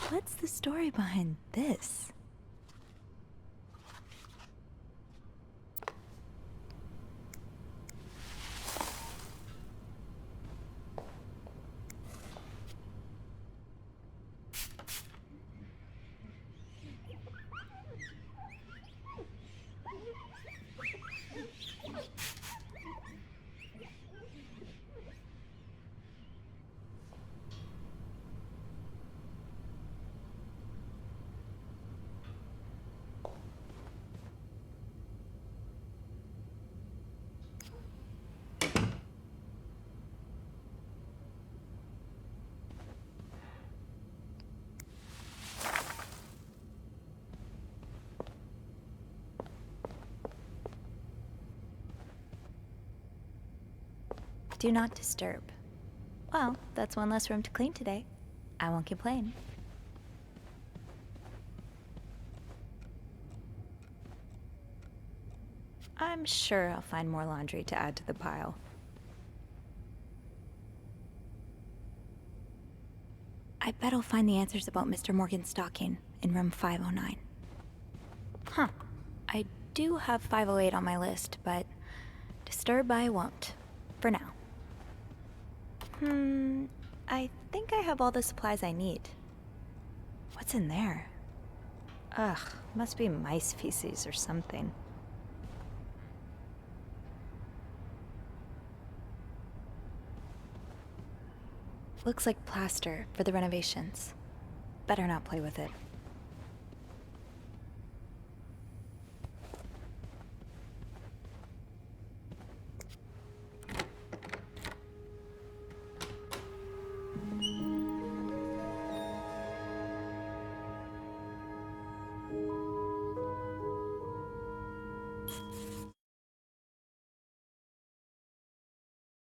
What's the story behind this? Do not disturb. Well, that's one less room to clean today. I won't complain. I'm sure I'll find more laundry to add to the pile. I bet I'll find the answers about Mr. Morgan's stalking in room 509. Huh. I do have 508 on my list, but disturb I won't. For now. I think I have all the supplies I need. What's in there? Ugh, must be mice feces or something. Looks like plaster for the renovations. Better not play with it.